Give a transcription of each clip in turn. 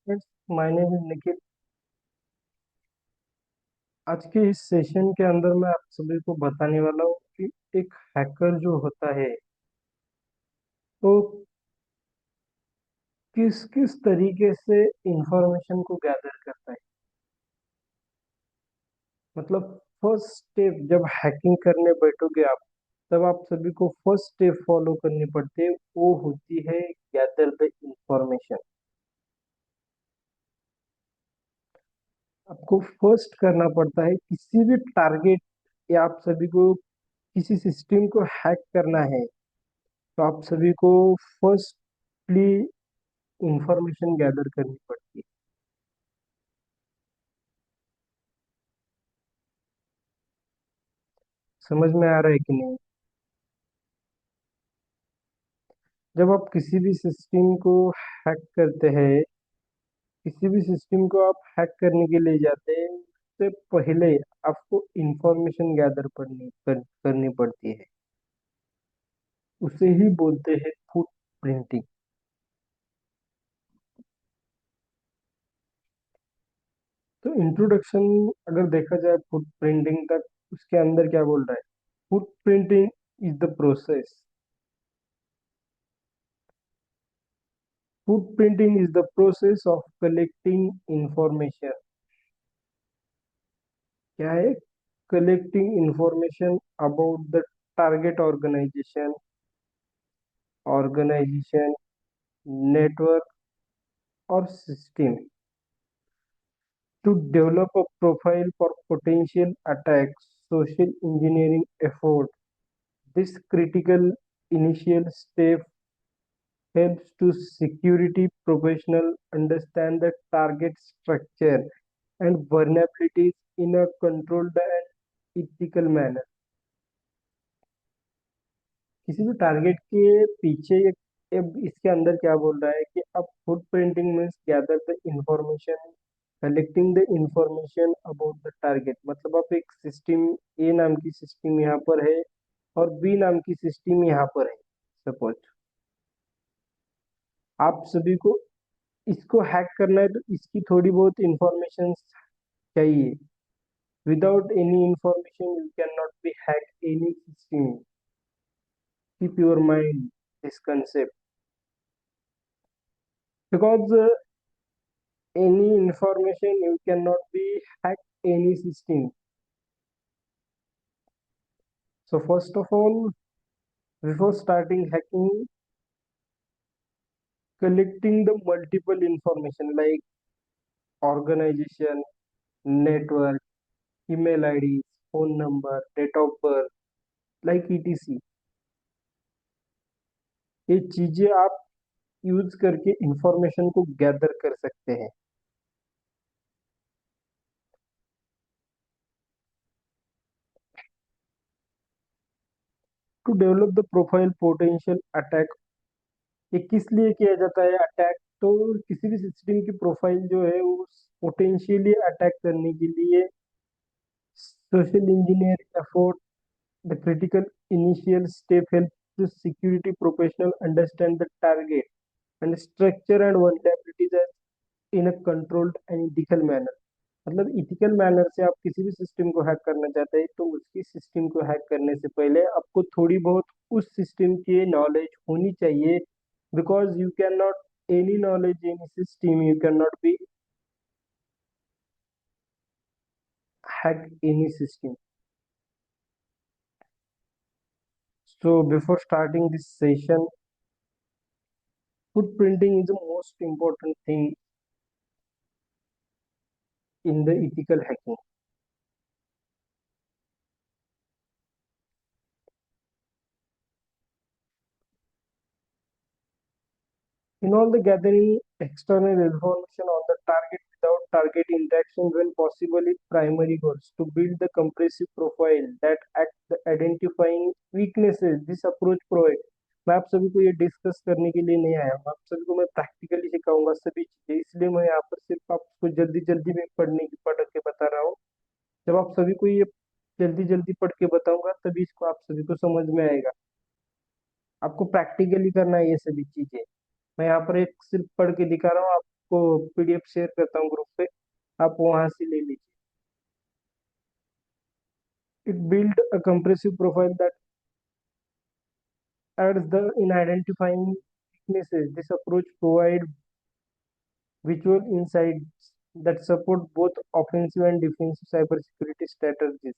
Yes, my name is Nikhil. आज के इस सेशन के अंदर मैं आप सभी को बताने वाला हूँ कि एक हैकर जो होता है वो किस किस तरीके से इंफॉर्मेशन को गैदर करता है। मतलब फर्स्ट स्टेप जब हैकिंग करने बैठोगे आप, तब आप सभी को फर्स्ट स्टेप फॉलो करनी पड़ती है, वो होती है गैदर द इंफॉर्मेशन। आपको फर्स्ट करना पड़ता है किसी भी टारगेट या आप सभी को किसी सिस्टम को हैक करना है, तो आप सभी को फर्स्टली इंफॉर्मेशन गैदर करनी पड़ती है। समझ में आ रहा है कि नहीं? जब आप किसी भी सिस्टम को हैक करते हैं, किसी भी सिस्टम को आप हैक करने के लिए जाते हैं, उससे पहले आपको इंफॉर्मेशन करनी पड़ती है। उसे ही बोलते हैं फुट प्रिंटिंग। तो इंट्रोडक्शन अगर देखा जाए फुट प्रिंटिंग तक, उसके अंदर क्या बोल रहा है? Footprinting is the process. Footprinting is the process of collecting information। क्या है? Collecting information about the target organization, network और system, to develop a profile for potential attacks, social engineering effort. This critical initial step helps to security professional understand the target structure and vulnerabilities in a controlled and ethical manner। किसी भी target के पीछे अब इसके अंदर क्या बोल रहा है कि अब foot printing means gather the information, collecting the information about the target. मतलब आप एक सिस्टम, ए नाम की सिस्टम यहाँ पर है और बी नाम की सिस्टम यहाँ पर है। सपोज आप सभी को इसको हैक करना है, तो इसकी थोड़ी बहुत इंफॉर्मेशन चाहिए। Without any information you can not be hack any system. Keep your mind this concept, because any information you cannot be hack any system. So first of all, before starting hacking, collecting the multiple information like organization, network, email IDs, phone number, date of birth, like etc, ये चीजें आप use करके information को gather कर सकते हैं। To develop the profile potential attack, ये किस लिए किया जाता है अटैक? तो किसी भी सिस्टम की प्रोफाइल जो है वो पोटेंशियली अटैक करने के लिए social engineering effort, the critical initial step help to security professional understand the target and structure and vulnerabilities in a controlled and ethical manner। मतलब इथिकल मैनर से आप किसी भी सिस्टम को हैक करना चाहते हैं, तो उसकी सिस्टम को हैक करने से पहले आपको थोड़ी बहुत उस सिस्टम की नॉलेज होनी चाहिए। Because you can not any knowledge in system, you can not be hack any system. So before starting this session, footprinting is the most important thing in the ethical hacking. In all the gathering external information on the target without target interaction when possible is primary goals to build the compressive profile that act the identifying weaknesses this approach provide। मैं आप सभी को ये discuss करने के लिए नहीं आया हूँ, आप सभी को मैं प्रैक्टिकली सिखाऊंगा सभी चीजें, इसलिए मैं यहाँ पर सिर्फ आपको जल्दी जल्दी में पढ़ के बता रहा हूँ। जब आप सभी को ये जल्दी जल्दी पढ़ के बताऊंगा, तभी इसको आप सभी को समझ में आएगा। आपको प्रैक्टिकली करना है ये सभी चीजें। मैं यहाँ पर एक सिर्फ पढ़ के दिखा रहा हूँ, आपको पीडीएफ शेयर करता हूँ ग्रुप पे, आप वहां से ले लीजिए। It build a compressive profile that adds the in identifying weaknesses. This approach provides visual insights that support both offensive and defensive cybersecurity strategies.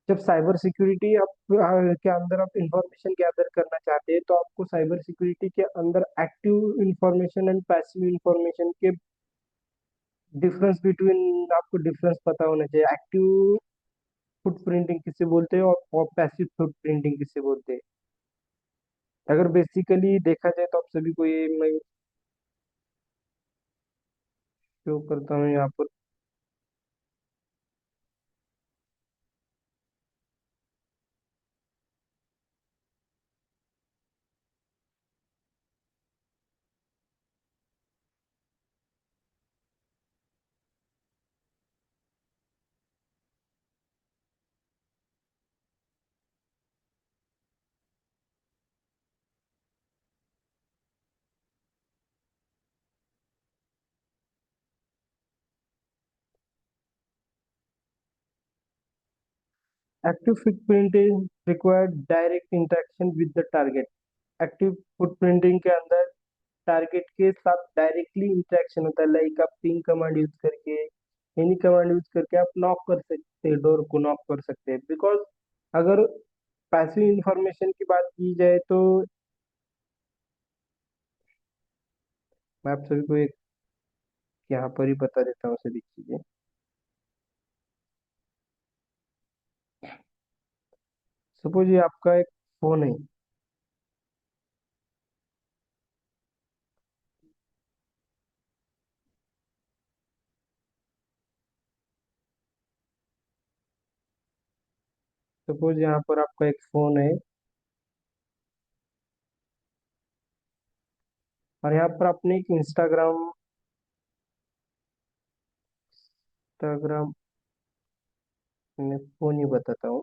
जब साइबर सिक्योरिटी आप के अंदर आप इंफॉर्मेशन गैदर करना चाहते हैं, तो आपको साइबर सिक्योरिटी के अंदर active information and passive information के डिफरेंस बिटवीन आपको डिफरेंस पता होना चाहिए। एक्टिव फुटप्रिंटिंग किसे बोलते हैं और पैसिव फुटप्रिंटिंग किसे बोलते हैं। अगर बेसिकली देखा जाए तो आप सभी को ये मैं शो करता हूँ यहाँ पर। Active footprinting require direct interaction with the target. Active footprinting के अंदर टारगेट के साथ डायरेक्टली इंटरेक्शन होता है, लाइक आप पिंग कमांड यूज करके, एनी कमांड यूज करके आप नॉक कर सकते हैं, डोर को नॉक कर सकते हैं। बिकॉज अगर पैसिव इंफॉर्मेशन की बात की जाए तो मैं आप सभी को एक यहाँ पर ही बता देता हूँ सभी चीजें। सपोज ये आपका एक फोन है। सपोज यहाँ पर आपका एक फोन है और यहाँ पर आपने एक इंस्टाग्राम इंस्टाग्राम मैं फोन ही बताता हूँ।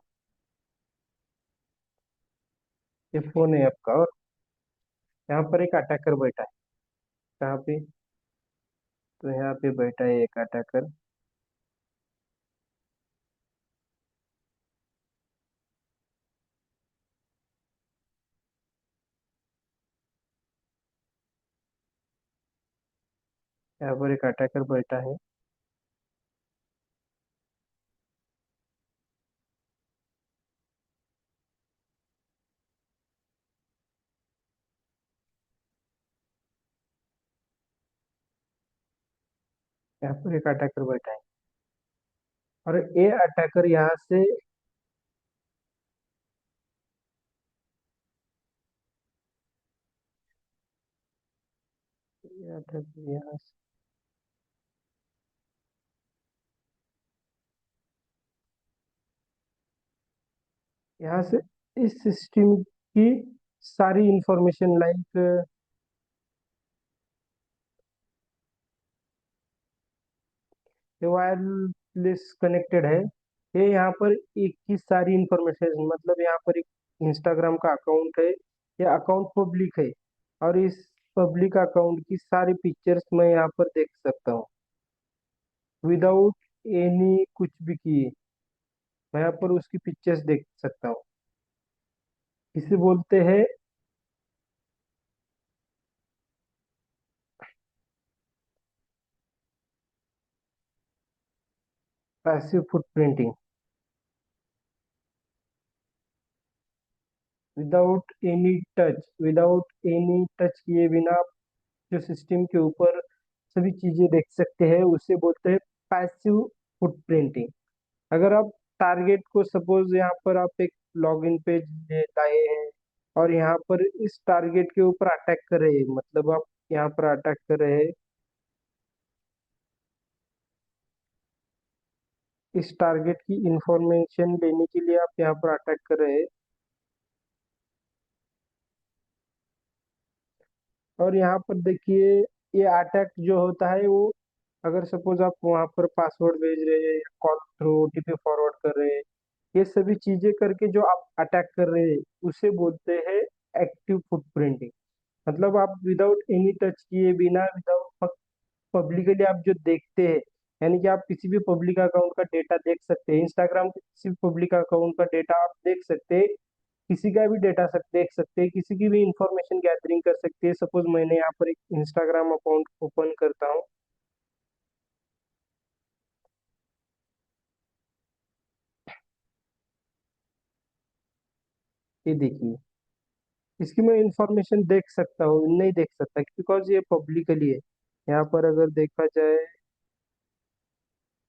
ये फोन है आपका और यहाँ पर एक अटैकर बैठा है। कहाँ पे? तो यहाँ पे बैठा है एक अटैकर। यहाँ पर एक अटैकर बैठा है। यहाँ पर एक अटैकर बैठा है और ये अटैकर यहाँ से ये अटैकर यहाँ से इस सिस्टम की सारी इंफॉर्मेशन लाइक ये वायरलेस कनेक्टेड है। ये यहाँ पर एक की सारी इंफॉर्मेशन, मतलब यहाँ पर एक इंस्टाग्राम का अकाउंट है, ये अकाउंट पब्लिक है और इस पब्लिक अकाउंट की सारी पिक्चर्स मैं यहाँ पर देख सकता हूँ विदाउट एनी कुछ भी किए। मैं यहाँ पर उसकी पिक्चर्स देख सकता हूँ। इसे बोलते हैं passive footprinting. Without any touch किए बिना आप जो सिस्टम के ऊपर सभी चीजें देख सकते हैं उसे बोलते हैं पैसिव फुटप्रिंटिंग। अगर आप टारगेट को सपोज यहाँ पर आप एक लॉगिन पेज लाए हैं और यहाँ पर इस टारगेट के ऊपर अटैक कर रहे हैं, मतलब आप यहाँ पर अटैक कर रहे हैं, इस टारगेट की इंफॉर्मेशन लेने के लिए आप यहाँ पर अटैक कर रहे हैं और यहाँ पर देखिए ये अटैक जो होता है वो, अगर सपोज आप वहाँ पर पासवर्ड भेज रहे हैं या कॉल थ्रू ओटीपी फॉरवर्ड कर रहे हैं, ये सभी चीजें करके जो आप अटैक कर रहे हैं उसे बोलते हैं एक्टिव फुटप्रिंटिंग। मतलब आप विदाउट एनी टच किए बिना, विदाउट पब्लिकली आप जो देखते हैं, यानी कि आप किसी भी पब्लिक अकाउंट का डेटा देख सकते हैं, इंस्टाग्राम के किसी भी पब्लिक अकाउंट का डेटा आप देख सकते हैं, किसी का भी डेटा देख सकते हैं, किसी की भी इंफॉर्मेशन गैदरिंग कर सकते हैं। सपोज मैंने यहाँ पर एक इंस्टाग्राम अकाउंट ओपन करता हूँ। ये देखिए, इसकी मैं इंफॉर्मेशन देख सकता हूँ, नहीं देख सकता बिकॉज ये पब्लिकली है। यहाँ पर अगर देखा जाए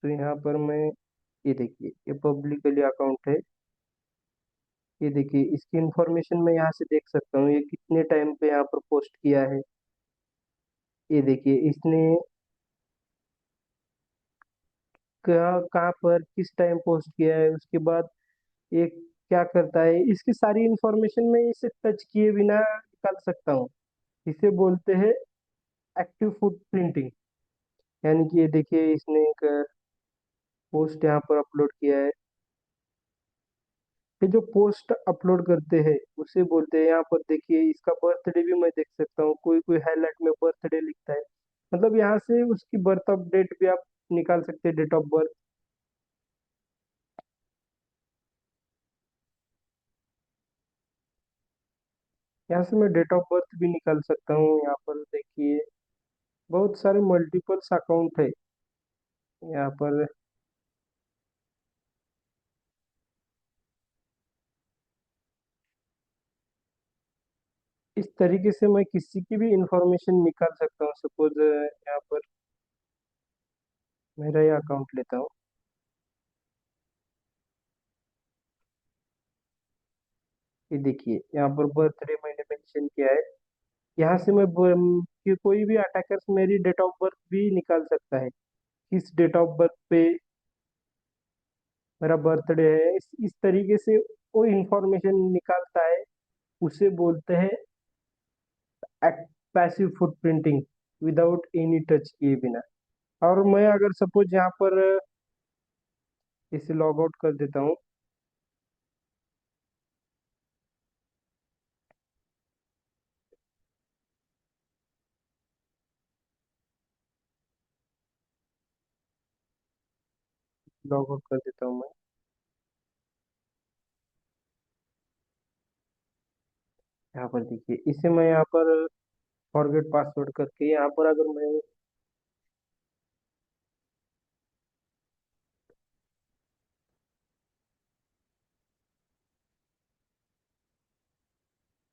तो यहाँ पर मैं, ये देखिए ये पब्लिकली अकाउंट है। ये देखिए इसकी इंफॉर्मेशन मैं यहाँ से देख सकता हूँ, ये कितने टाइम पे यहाँ पर पोस्ट किया है। ये देखिए इसने कहाँ कहाँ पर किस टाइम पोस्ट किया है, उसके बाद ये क्या करता है, इसकी सारी इंफॉर्मेशन मैं इसे टच किए बिना निकाल सकता हूँ। इसे बोलते हैं एक्टिव फुट प्रिंटिंग। यानी कि ये देखिए इसने एक पोस्ट यहाँ पर अपलोड किया है। ये जो पोस्ट अपलोड करते हैं उसे बोलते हैं, यहाँ पर देखिए इसका बर्थडे भी मैं देख सकता हूँ, कोई कोई हाईलाइट में बर्थडे लिखता है। मतलब यहाँ से उसकी बर्थ ऑफ डेट भी आप निकाल सकते हैं, डेट ऑफ बर्थ। यहाँ से मैं डेट ऑफ बर्थ भी निकाल सकता हूँ। यहाँ पर देखिए बहुत सारे मल्टीपल्स अकाउंट है यहाँ पर। इस तरीके से मैं किसी की भी इंफॉर्मेशन निकाल सकता हूँ। सपोज यहाँ पर मेरा ये अकाउंट लेता हूँ। ये देखिए यहाँ पर बर्थडे मैंने मेंशन किया है। यहाँ से मैं कि कोई भी अटैकर्स मेरी डेट ऑफ बर्थ भी निकाल सकता है, किस डेट ऑफ बर्थ पे मेरा बर्थडे है। इस तरीके से वो इंफॉर्मेशन निकालता है। उसे बोलते हैं passive footprinting, without any touch किए बिना। और मैं अगर सपोज यहाँ पर इसे लॉग आउट कर देता हूँ। लॉग आउट कर देता हूँ मैं। यहाँ पर देखिए इसे मैं यहाँ पर फॉरगेट पासवर्ड करके यहाँ पर अगर मैं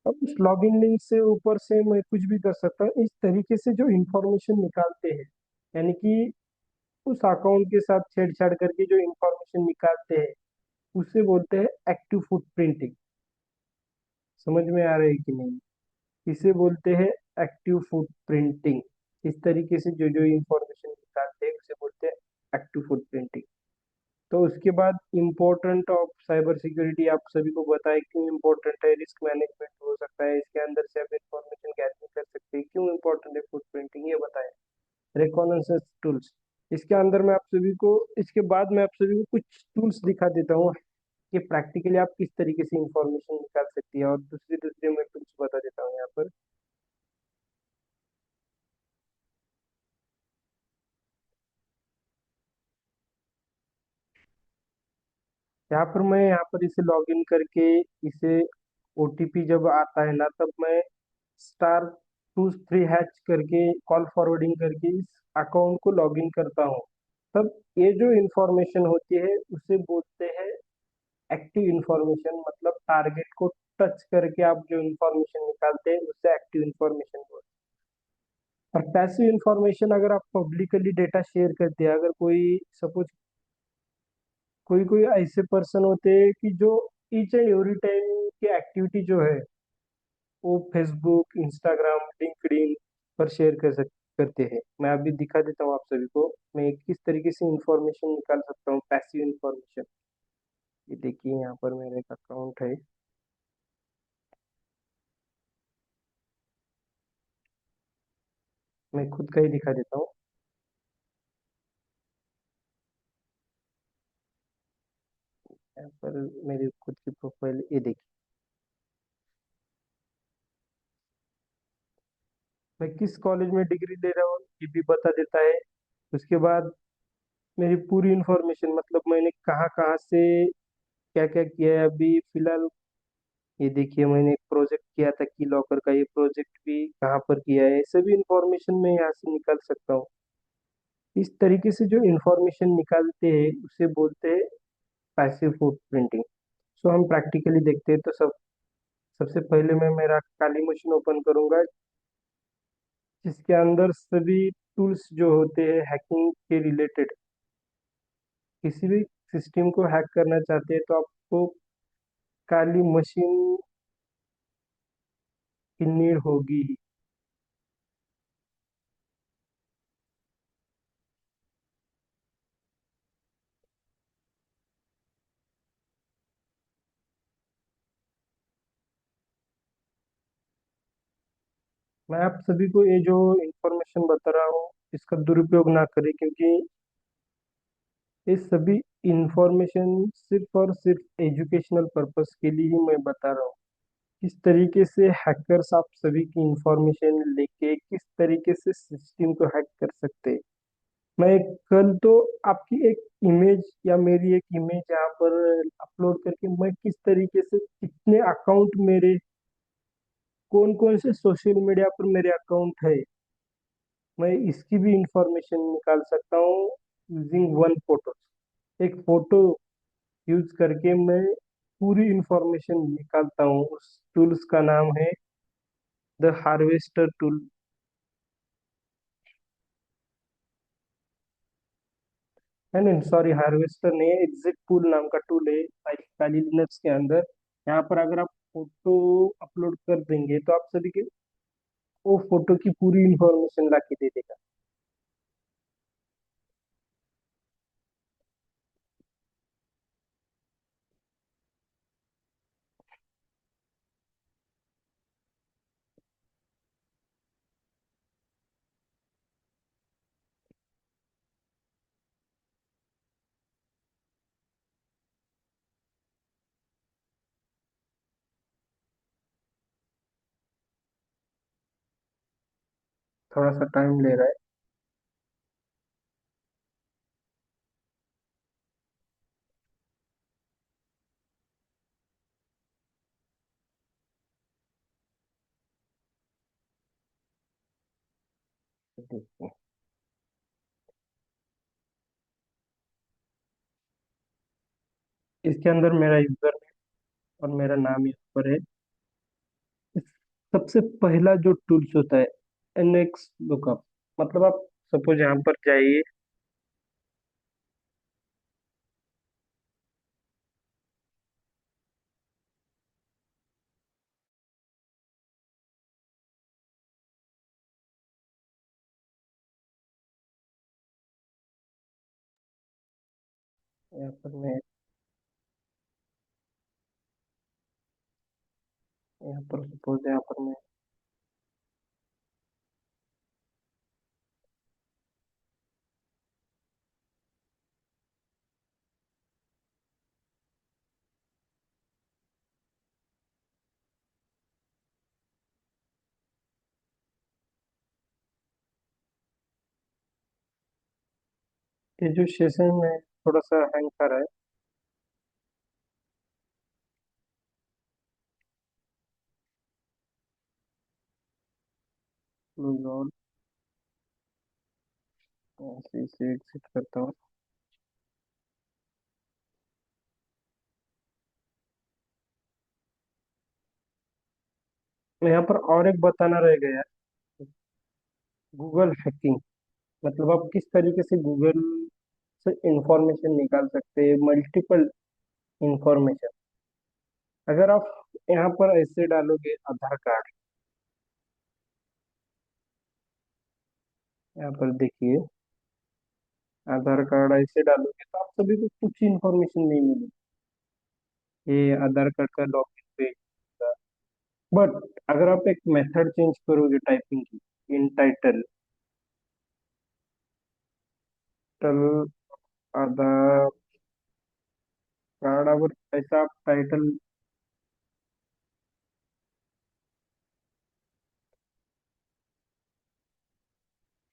अब उस लॉगिन लिंक से ऊपर से मैं कुछ भी कर सकता हूँ। इस तरीके से जो इंफॉर्मेशन निकालते हैं, यानी कि उस अकाउंट के साथ छेड़छाड़ करके जो इंफॉर्मेशन निकालते हैं उसे बोलते हैं एक्टिव फुटप्रिंटिंग। समझ में आ रहा है कि नहीं? इसे बोलते हैं एक्टिव फुटप्रिंटिंग। इस तरीके से जो जो इंफॉर्मेशन निकालते हैं उसे बोलते हैं एक्टिव फुटप्रिंटिंग। तो उसके बाद इम्पोर्टेंट ऑफ साइबर सिक्योरिटी आप सभी को बताएं क्यों इम्पोर्टेंट है। रिस्क मैनेजमेंट हो सकता है, इसके अंदर से आप इंफॉर्मेशन गैदरिंग कर सकते हैं। क्यों इम्पोर्टेंट है फुट प्रिंटिंग, ये बताएं। रिकॉग्निशन टूल्स, इसके अंदर मैं आप सभी को, इसके बाद मैं आप सभी को कुछ टूल्स दिखा देता हूँ कि प्रैक्टिकली आप किस तरीके से इंफॉर्मेशन निकाल सकती है, और दूसरे दूसरे मैं टूल्स बता देता हूँ यहाँ पर। यहाँ पर मैं यहाँ पर इसे लॉगिन करके इसे ओटीपी जब आता है ना, तब मैं *2 3# करके कॉल फॉरवर्डिंग करके इस अकाउंट को लॉगिन करता हूँ। तब ये जो इंफॉर्मेशन होती है उसे बोलते हैं एक्टिव इंफॉर्मेशन। मतलब टारगेट को टच करके आप जो इंफॉर्मेशन निकालते हैं उससे एक्टिव इंफॉर्मेशन बोलते हैं। और पैसिव इंफॉर्मेशन अगर आप पब्लिकली डेटा शेयर करते हैं, अगर कोई सपोज कोई कोई ऐसे पर्सन होते हैं कि जो ईच एंड एवरी टाइम की एक्टिविटी जो है वो फेसबुक, इंस्टाग्राम, लिंक्डइन पर शेयर करते हैं। मैं अभी दिखा देता हूँ आप सभी को मैं किस तरीके से इंफॉर्मेशन निकाल सकता हूँ, पैसिव इंफॉर्मेशन। ये देखिए यहाँ पर मेरा एक अकाउंट है, मैं खुद का ही दिखा देता हूँ। यहाँ पर मेरी खुद की प्रोफाइल, ये देखिए। मैं किस कॉलेज में डिग्री ले रहा हूँ ये भी बता देता है। उसके बाद मेरी पूरी इंफॉर्मेशन, मतलब मैंने कहाँ कहाँ से क्या क्या किया है अभी फिलहाल। ये देखिए, मैंने एक प्रोजेक्ट किया था की लॉकर का, ये प्रोजेक्ट भी कहाँ पर किया है, ये सभी इंफॉर्मेशन मैं यहाँ से निकाल सकता हूँ। इस तरीके से जो इंफॉर्मेशन निकालते हैं उसे बोलते हैं पैसिव फुटप्रिंटिंग। सो हम प्रैक्टिकली देखते हैं तो सबसे पहले मैं मेरा काली मशीन ओपन करूंगा, जिसके अंदर सभी टूल्स जो होते हैं हैकिंग के रिलेटेड। किसी भी सिस्टम को हैक करना चाहते हैं तो आपको काली मशीन की नीड होगी ही। मैं आप सभी को ये जो इंफॉर्मेशन बता रहा हूँ इसका दुरुपयोग ना करें, क्योंकि ये सभी इंफॉर्मेशन सिर्फ और सिर्फ एजुकेशनल पर्पस के लिए ही मैं बता रहा हूँ। किस तरीके से हैकर्स आप सभी की इंफॉर्मेशन लेके किस तरीके से सिस्टम को हैक कर सकते हैं। मैं कल तो आपकी एक इमेज या मेरी एक इमेज यहाँ पर अपलोड करके मैं किस तरीके से कितने अकाउंट मेरे, कौन कौन से सोशल मीडिया पर मेरे अकाउंट है, मैं इसकी भी इंफॉर्मेशन निकाल सकता हूँ यूजिंग वन फोटो। एक फोटो यूज करके मैं पूरी इंफॉर्मेशन निकालता हूँ। उस टूल्स का नाम है द हार्वेस्टर टूल। नहीं नहीं, सॉरी, हार्वेस्टर नहीं है, एग्जिट टूल नाम का टूल है काली लिनक्स के अंदर। यहाँ पर अगर आप फोटो अपलोड कर देंगे तो आप सभी के वो फोटो की पूरी इंफॉर्मेशन ला के दे देगा। थोड़ा सा टाइम ले रहा है। इसके अंदर मेरा यूजर और मेरा नाम यहाँ पर है। सबसे पहला जो टूल्स होता है एनएक्स लुकअप, मतलब आप सपोज यहाँ पर जाइए। यहाँ पर मैं यहाँ पर सपोज यहाँ पर ये जो सेशन है थोड़ा सा हैंग कर रहा है। क्लोज ऑल, ऐसे इसे एग्जिट करता हूँ। मैं यहाँ पर और एक बताना रह गया, गूगल हैकिंग। मतलब आप किस तरीके से गूगल से इंफॉर्मेशन निकाल सकते हैं, मल्टीपल इंफॉर्मेशन। अगर आप यहाँ पर ऐसे डालोगे आधार कार्ड, यहाँ पर देखिए आधार कार्ड ऐसे डालोगे तो आप सभी को कुछ इंफॉर्मेशन नहीं मिलेगी। ये आधार कार्ड का लॉगिन पेज होगा। बट अगर आप एक मेथड चेंज करोगे टाइपिंग की, इन टाइटल, टाइटल आधार कार्ड, अगर ऐसा आप टाइटल,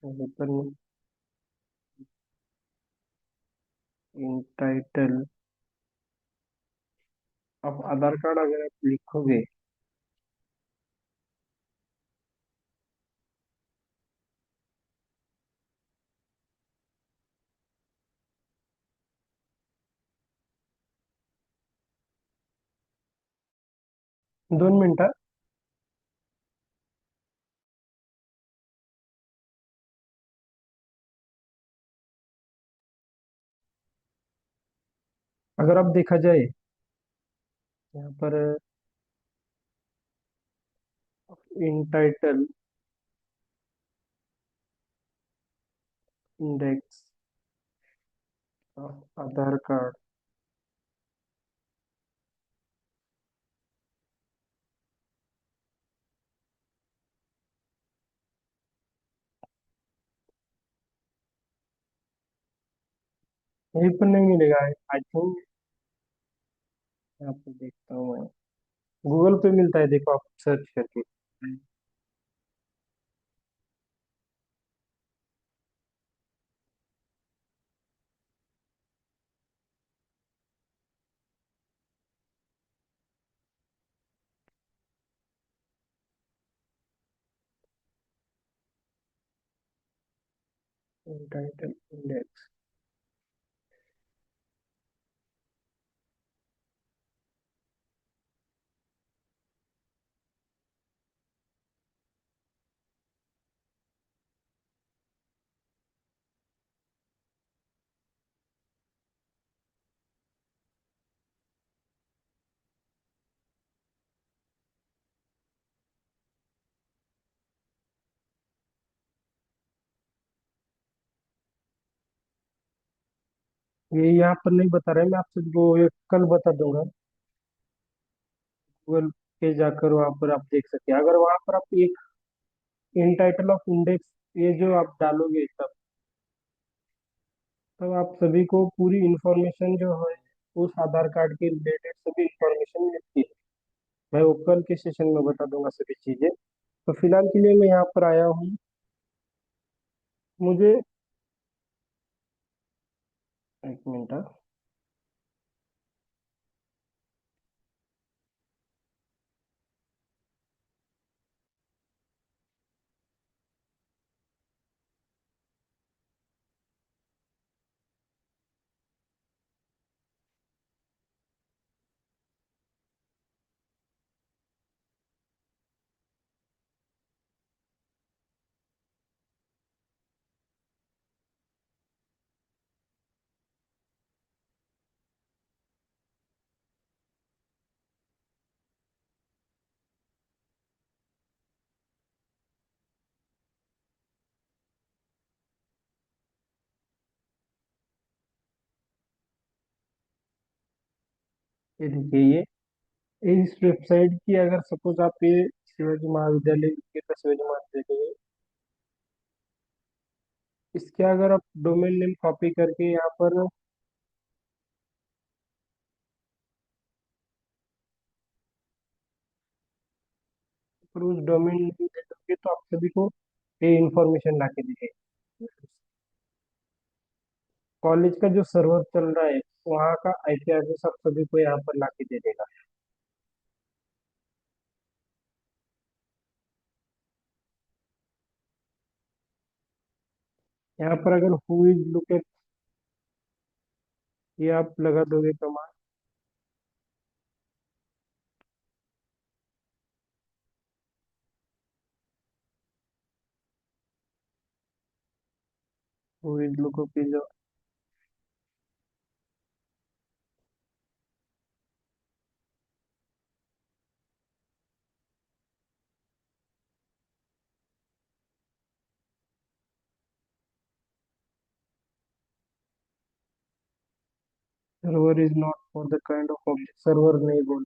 वेपन इन टाइटल। अब आधार कार्ड अगर आप लिखोगे, 2 मिनट। अगर आप देखा जाए यहाँ पर इन title index of Aadhaar card, यहीं पर नहीं मिलेगा आई थिंक। यहाँ पर देखता हूँ मैं, गूगल पे मिलता है, देखो आप सर्च करके। Title index. ये यहाँ पर नहीं बता रहे, मैं आपसे वो एक कल बता दूंगा। गूगल पे जाकर वहां पर आप देख सकते हैं, अगर वहां पर आप एक इन टाइटल ऑफ इंडेक्स ये जो आप डालोगे तब आप सभी को पूरी इंफॉर्मेशन जो है उस आधार कार्ड के रिलेटेड सभी इंफॉर्मेशन मिलती है। मैं वो कल के सेशन में बता दूंगा सभी चीजें। तो फिलहाल के लिए मैं यहाँ पर आया हूँ। मुझे एक मिनट। हाँ, ये देखिए, ये इस वेबसाइट की अगर सपोज आप ये शिवाजी महाविद्यालय के तो शिवाजी महाविद्यालय, इसके अगर आप डोमेन नेम कॉपी करके यहाँ पर उस डोमेन नेम दे दोगे तो आप सभी को ये इंफॉर्मेशन ला के देंगे। कॉलेज का जो सर्वर चल रहा है वहाँ का आईपी एड्रेस आप सभी को यहाँ पर ला के दे देगा। यहाँ पर अगर हु इज लोकेट ये आप लगा दोगे command, who is locate server is not for the kind of object, server नहीं बोल।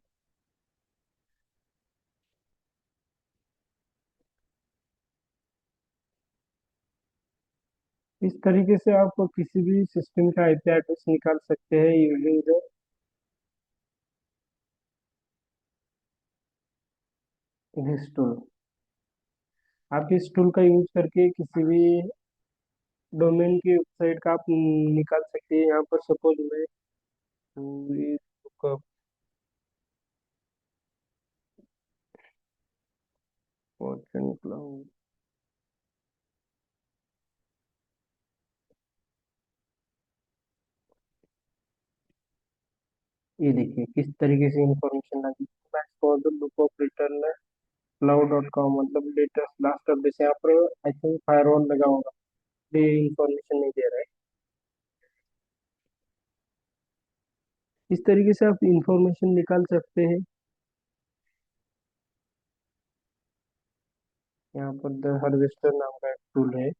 इस तरीके से आप किसी भी सिस्टम का आईपी एड्रेस निकाल सकते हैं यूजिंग दिस टूल। आप इस टूल का यूज करके किसी भी डोमेन की वेबसाइट का आप निकाल सकते हैं। यहाँ पर सपोज मैं पूरी फॉर्चून क्लाउड, ये देखिए किस तरीके से इंफॉर्मेशन लगी। Max for the look of return cloud dot com, मतलब लेटेस्ट लास्ट अपडेट। यहाँ पर आई थिंक फायरवॉल लगा होगा, ये इंफॉर्मेशन नहीं दे रहा है। इस तरीके से आप इंफॉर्मेशन निकाल सकते हैं। यहाँ पर द हार्वेस्टर नाम का एक टूल है।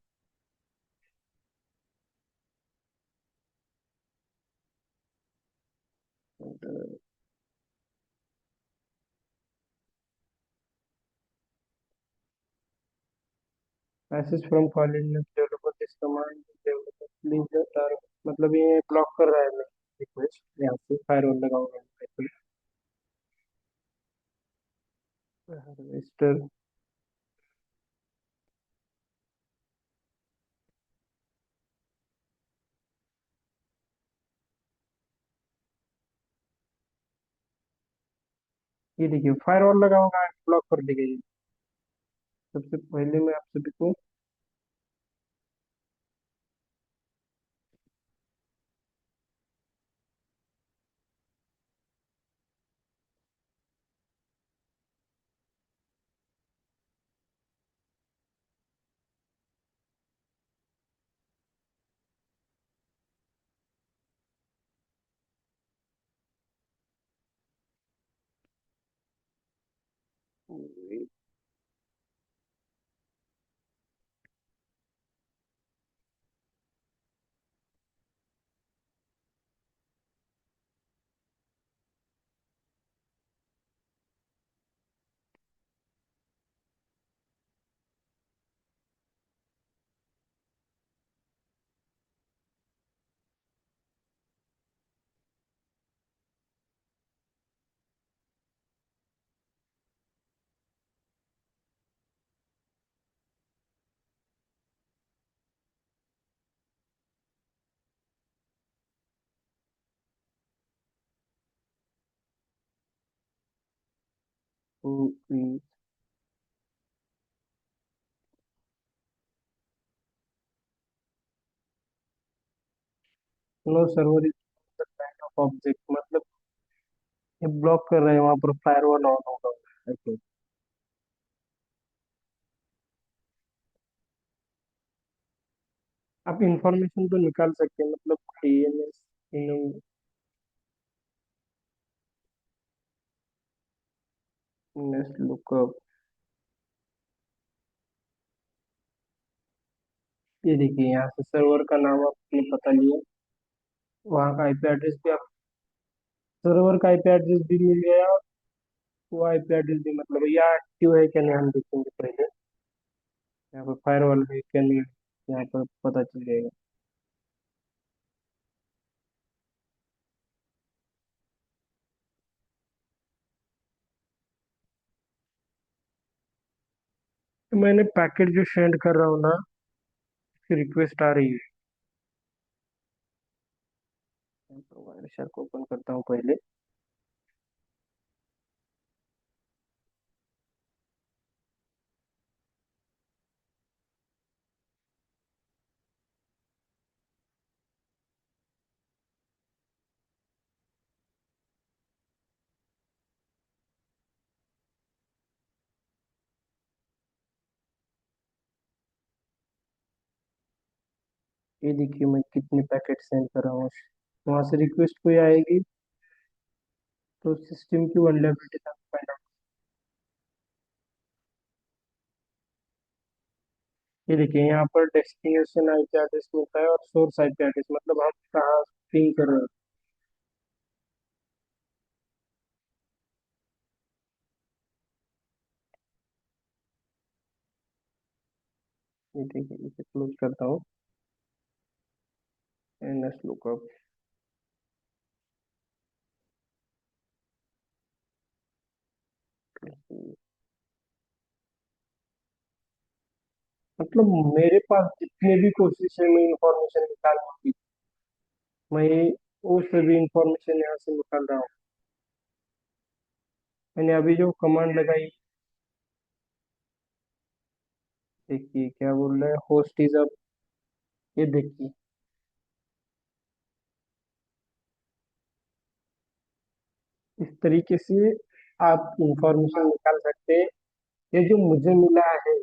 Message from college developer this command developer please मतलब ये ब्लॉक कर रहा है मेरी रिक्वेस्ट। यहाँ से फायरवॉल लगा हुआ है। हार्वेस्टर, ये देखिए फायरवॉल लगा होगा, ब्लॉक कर दी गई। सबसे पहले मैं आप सभी को no server is kind of object, मतलब ये ब्लॉक कर रहे हैं, वहां पर फायरवॉल ऑन होगा। Okay. आप इंफॉर्मेशन तो निकाल सकते हैं, मतलब डीएनएस नेस्ट लुकअप। ये देखिए यहाँ से सर्वर का नाम आपने पता लिया, वहाँ का आईपी एड्रेस भी आप, सर्वर का आईपी एड्रेस भी मिल गया। वो आईपी एड्रेस भी, मतलब यह एक्टिव है क्या नहीं हम देखेंगे पहले। यहाँ पर फायरवॉल है क्या नहीं, यहाँ पर पता चल जाएगा। तो मैंने पैकेट जो सेंड कर रहा हूँ ना, उसकी रिक्वेस्ट आ रही है। तो वायरशेयर को ओपन करता हूँ पहले। ये देखिए मैं कितने पैकेट सेंड कर रहा हूँ। वहां से रिक्वेस्ट कोई आएगी तो सिस्टम की वल्नरेबिलिटी तक फाइंड आउट। ये देखिए यहाँ पर डेस्टिनेशन आईपी एड्रेस मिलता है और सोर्स आईपी एड्रेस, मतलब हम कहाँ पिंग कर रहे हैं। ये देखिए इसे क्लोज करता हूँ। एनएस लुकअप, मतलब मेरे पास जितने भी कोशिश है मैं इंफॉर्मेशन निकालने की, मैं वो सभी इंफॉर्मेशन यहाँ से निकाल रहा हूँ। मैंने अभी जो कमांड लगाई, देखिए क्या बोल रहा है, होस्ट इज अप। ये देखिए, इस तरीके से आप इंफॉर्मेशन निकाल सकते हैं। ये जो मुझे मिला है,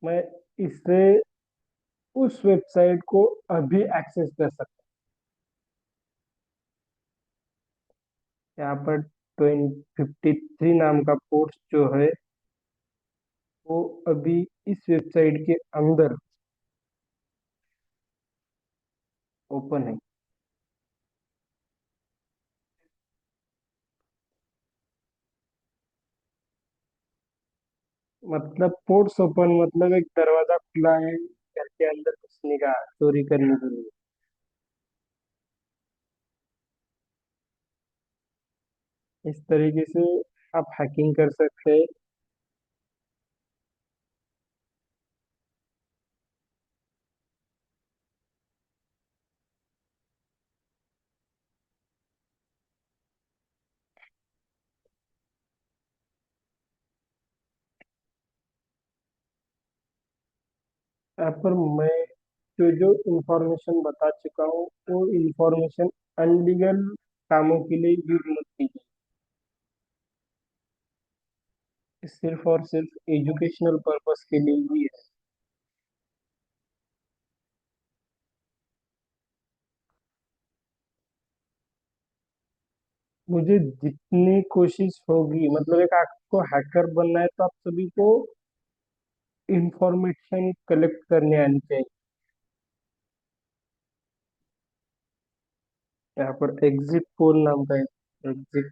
मैं इससे उस वेबसाइट को अभी एक्सेस कर सकता हूँ। यहाँ पर 2053 नाम का पोस्ट जो है, वो अभी इस वेबसाइट के अंदर ओपन है। मतलब पोर्ट्स ओपन मतलब एक दरवाजा खुला है घर के अंदर घुसने का, चोरी करने के लिए। इस तरीके से आप हैकिंग कर सकते हैं। यहाँ पर मैं जो जो इंफॉर्मेशन बता चुका हूँ, वो इंफॉर्मेशन अनलीगल कामों के लिए यूज मत कीजिए। सिर्फ और सिर्फ एजुकेशनल पर्पस के लिए ही है। मुझे जितनी कोशिश होगी, मतलब एक आपको हैकर बनना है तो आप सभी को इंफॉर्मेशन कलेक्ट करने आनी चाहिए। यहाँ पर एग्जिट पोल नाम का एग्जिट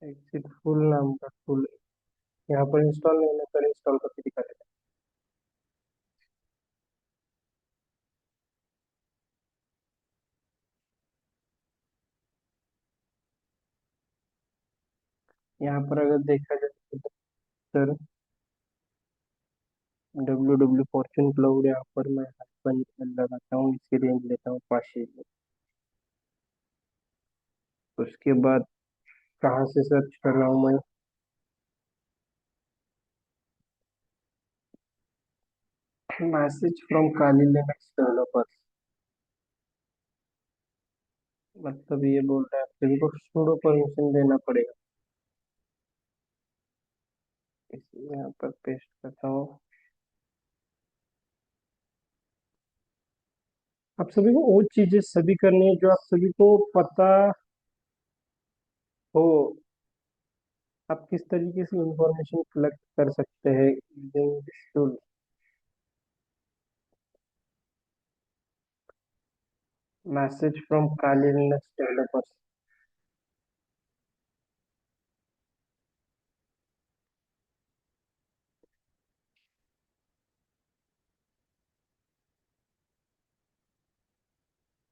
एग्जिट फुल नाम का टूल यहाँ पर इंस्टॉल नहीं होना, पर इंस्टॉल करके दिखा देगा। यहाँ पर अगर देखा जाए तो सर, डब्ल्यू फॉर्चून क्लाउड, यहाँ पर मैं हाइफन लगाता हूँ, इसकी रेंज लेता हूँ 500। उसके बाद कहाँ से सर्च कर रहा हूँ मैं, message from Kali Linux developers. मतलब ये बोल रहा है आपको को सुडो परमिशन देना पड़ेगा। इसे यहाँ पर पेस्ट करता हूँ। आप सभी को वो चीजें सभी करनी है जो आप सभी को पता हो। आप किस तरीके से इंफॉर्मेशन कलेक्ट कर सकते हैं using this tool. Message from Kali Linux developers.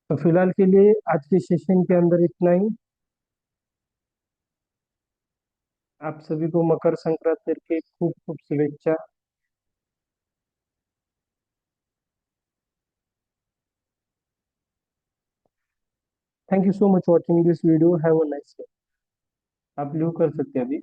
तो फिलहाल के लिए आज के सेशन के अंदर इतना ही। आप सभी को मकर संक्रांति के खूब खूब शुभेच्छा। Thank you so much watching this video, have a nice day. आप लोग कर सकते हैं अभी।